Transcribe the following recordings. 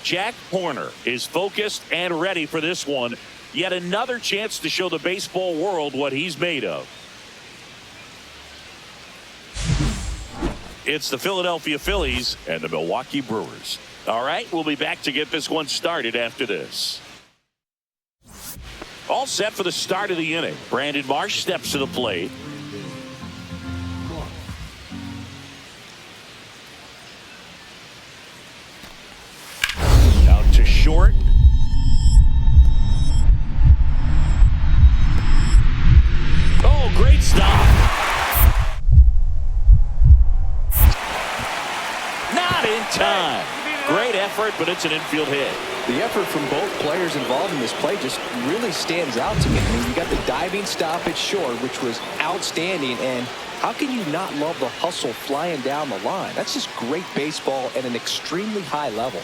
Jack Horner is focused and ready for this one. Yet another chance to show the baseball world what he's made of. It's the Philadelphia Phillies and the Milwaukee Brewers. All right, we'll be back to get this one started after this. All set for the start of the inning. Brandon Marsh steps to the plate. Out to short. Oh, great stop. Not in time. Great effort, but it's an infield hit. The effort from both players involved in this play just really stands out to me. I mean, you got the diving stop at short, which was outstanding, and how can you not love the hustle flying down the line? That's just great baseball at an extremely high level.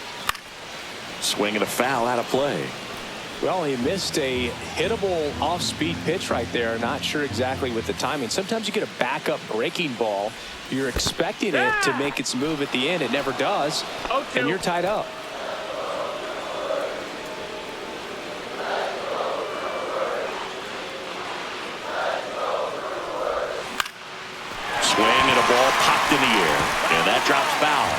Swing and a foul out of play. Well, he missed a hittable off-speed pitch right there. Not sure exactly with the timing. Sometimes you get a backup breaking ball. You're expecting it to make its move at the end. It never does, and you're tied up. Swing and a ball popped in the air, and that drops foul.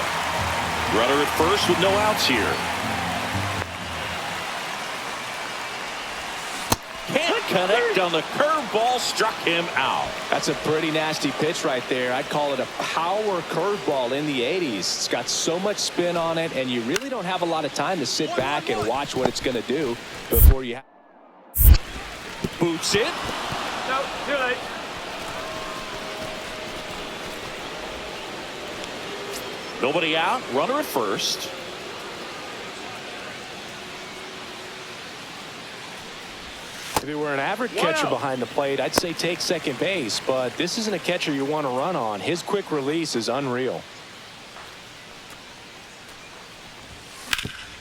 Runner at first with no outs here. Can't connect on the curveball, struck him out. That's a pretty nasty pitch right there. I'd call it a power curveball in the 80s. It's got so much spin on it, and you really don't have a lot of time to sit back and watch what it's going to do before you boots it. No, too late. Nobody out. Runner at first. If it were an average catcher behind the plate, I'd say take second base, but this isn't a catcher you want to run on. His quick release is unreal.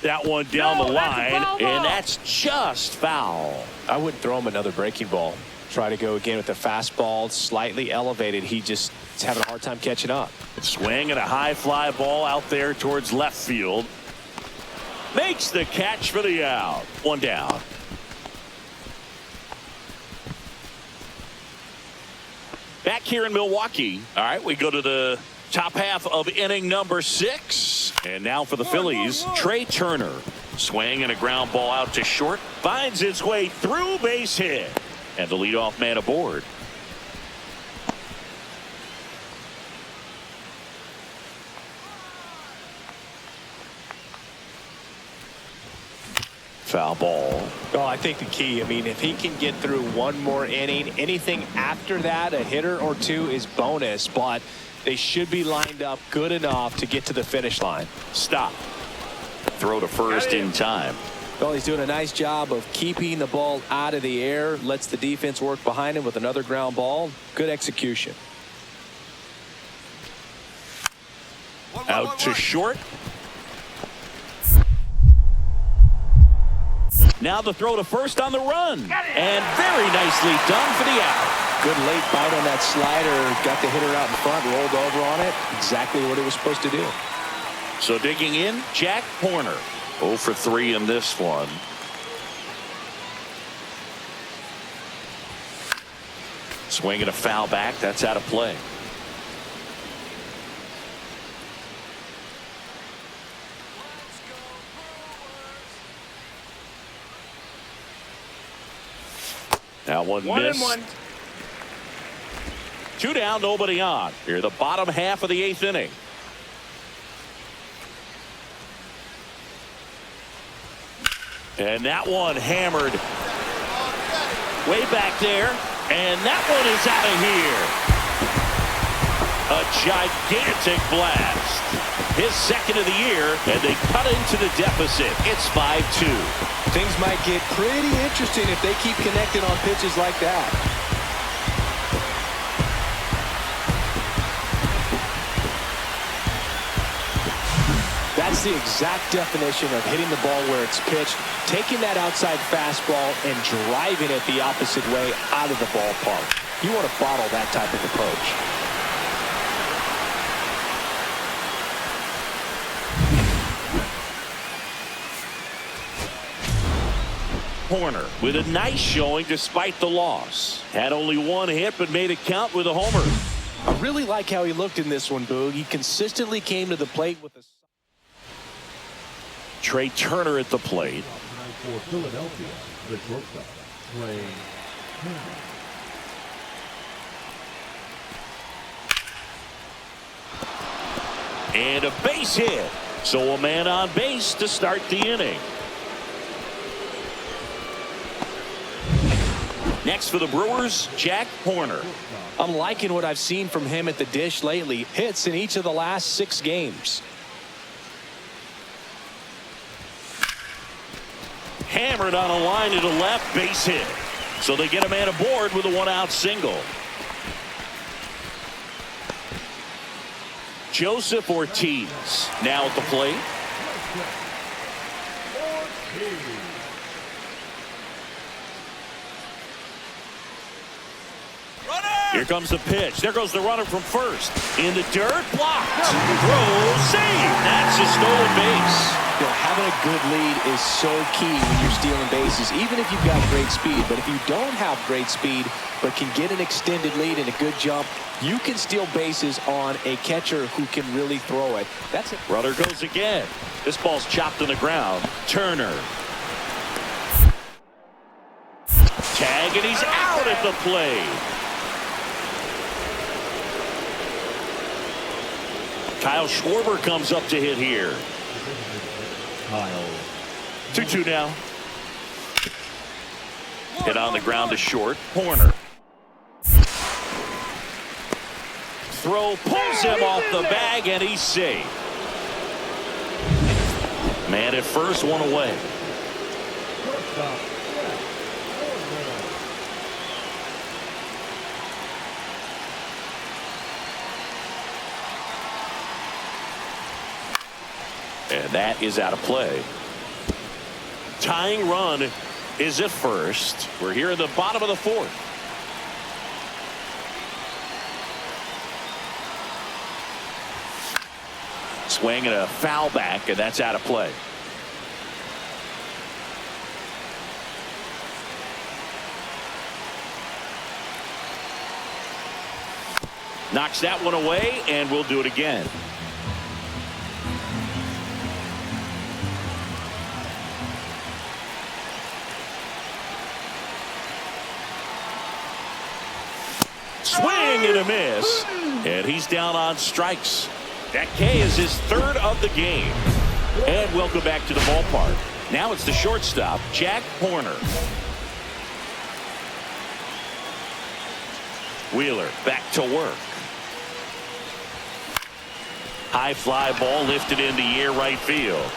That one down the line, and that's just foul. I wouldn't throw him another breaking ball. Try to go again with the fastball, slightly elevated. He just is having a hard time catching up. Swing and a high fly ball out there towards left field. Makes the catch for the out. One down. Back here in Milwaukee. All right, we go to the top half of inning number 6. And now for the Phillies, Trey Turner. Swing and a ground ball out to short. Finds its way through, base hit. And the leadoff man aboard. Foul ball. Well, I think the key, I mean, if he can get through one more inning, anything after that, a hitter or two is bonus, but they should be lined up good enough to get to the finish line. Stop. Throw to first in time. Well, he's doing a nice job of keeping the ball out of the air, lets the defense work behind him with another ground ball. Good execution. Out to short. Now the throw to first on the run. And very nicely done for the out. Good late bite on that slider. Got the hitter out in front, rolled over on it. Exactly what it was supposed to do. So digging in, Jack Horner. 0 for 3 in this one. Swing and a foul back. That's out of play. That one missed. 1-1. 2 down, nobody on. Here, the bottom half of the 8th inning. And that one hammered way back there. And that one is out of here. A gigantic blast. His second of the year, and they cut into the deficit. It's 5-2. Things might get pretty interesting if they keep connecting on pitches like that. That's the exact definition of hitting the ball where it's pitched, taking that outside fastball and driving it the opposite way out of the ballpark. You want to bottle that type of approach. Horner with a nice showing despite the loss. Had only one hit but made it count with a homer. I really like how he looked in this one, Boog. He consistently came to the plate with a... Trey Turner at the plate. For Philadelphia, the shortstop, Trey Turner. And a base hit. So a man on base to start the inning. Next for the Brewers, Jack Horner. I'm liking what I've seen from him at the dish lately. Hits in each of the last 6 games. Hammered on a line to the left, base hit. So they get a man aboard with a 1-out single. Joseph Ortiz now at the plate. Here comes the pitch. There goes the runner from first. In the dirt, blocked. Throw, save. That's a stolen base. You know, having a good lead is so key when you're stealing bases, even if you've got great speed. But if you don't have great speed, but can get an extended lead and a good jump, you can steal bases on a catcher who can really throw it. That's it. Runner goes again. This ball's chopped on the ground. Turner. Tag, and he's out at the plate. Kyle Schwarber comes up to hit here. Kyle. 2-2 now. Hit on the ground to short. Horner. Throw pulls him off the bag, and he's safe. Man at first, one away. Shortstop, And that is out of play. Tying run is at first. We're here in the bottom of the 4th. Swing and a foul back, and that's out of play. Knocks that one away, and we'll do it again. Swing and a miss, and he's down on strikes. That K is his 3rd of the game. And welcome back to the ballpark. Now it's the shortstop, Jack Horner. Wheeler back to work. High fly ball lifted in the air right field.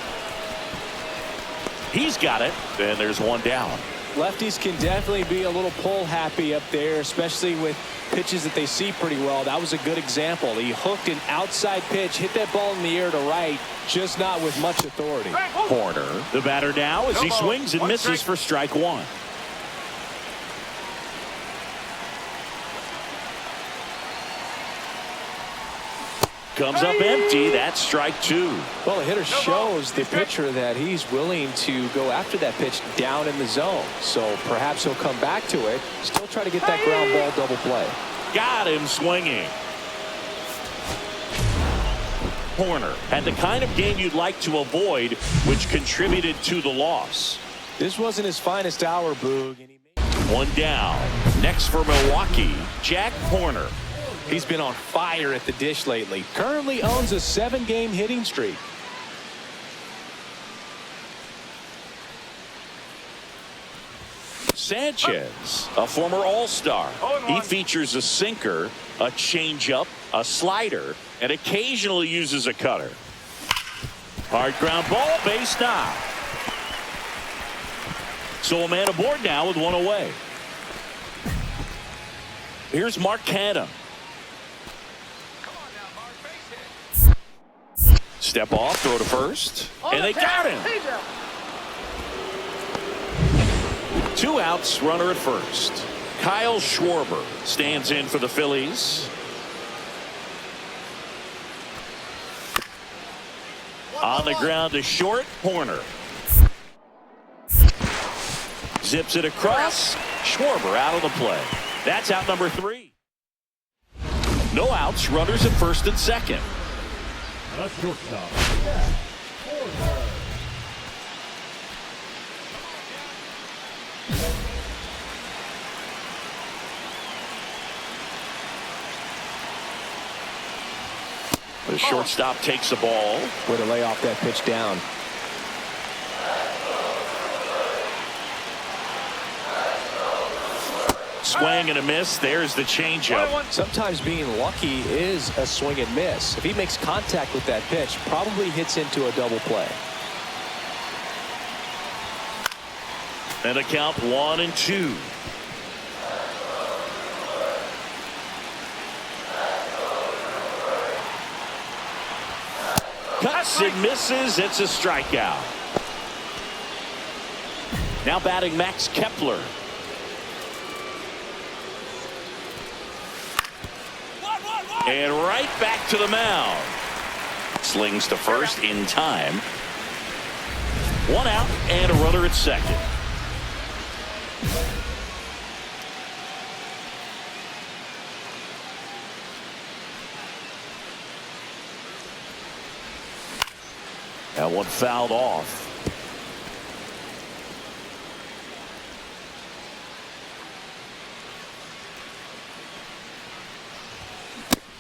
He's got it, and there's one down. Lefties can definitely be a little pull happy up there, especially with pitches that they see pretty well. That was a good example. He hooked an outside pitch, hit that ball in the air to right, just not with much authority. Horner, the batter now, as he swings and misses for strike 1. Comes up empty. That's strike 2. Well, the hitter shows the pitcher that he's willing to go after that pitch down in the zone. So perhaps he'll come back to it. Still try to get that ground ball double play. Got him swinging. Horner had the kind of game you'd like to avoid, which contributed to the loss. This wasn't his finest hour, Boog. One down. Next for Milwaukee, Jack Horner. He's been on fire at the dish lately. Currently owns a 7-game hitting streak. Sanchez, a former All-Star. He features a sinker, a changeup, a slider, and occasionally uses a cutter. Hard ground ball, base knock. So a man aboard now with one away. Here's Mark Canham. Step off, throw to first, and they got him. 2 outs, runner at first. Kyle Schwarber stands in for the Phillies. On the ground to short, Horner. Zips it across. Schwarber out of the play. That's out number 3. No outs. Runners at first and second. The shortstop, Jack Forner. The shortstop takes the ball. Way to lay off that pitch down. Swing and a miss. There's the changeup. Sometimes being lucky is a swing and miss. If he makes contact with that pitch, probably hits into a double play. And a count 1-2. Cuts and misses. It's a strikeout. Now batting Max Kepler. And right back to the mound. Slings to first in time. 1 out and a runner at second. That one fouled off.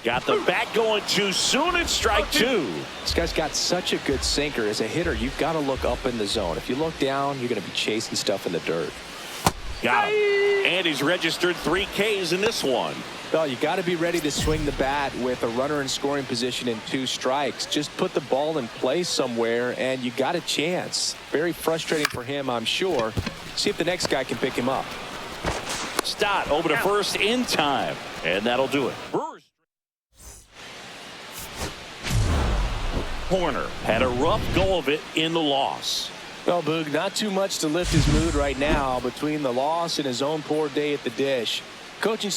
Got the bat going too soon. It's strike 2. This guy's got such a good sinker. As a hitter, you've got to look up in the zone. If you look down, you're going to be chasing stuff in the dirt. Got him. And he's registered 3 Ks in this one. Well, you got to be ready to swing the bat with a runner in scoring position and 2 strikes. Just put the ball in play somewhere, and you got a chance. Very frustrating for him, I'm sure. See if the next guy can pick him up. Stott over to first in time, and that'll do it. Brewers. Horner had a rough go of it in the loss. Well, Boog, not too much to lift his mood right now between the loss and his own poor day at the dish. Coaching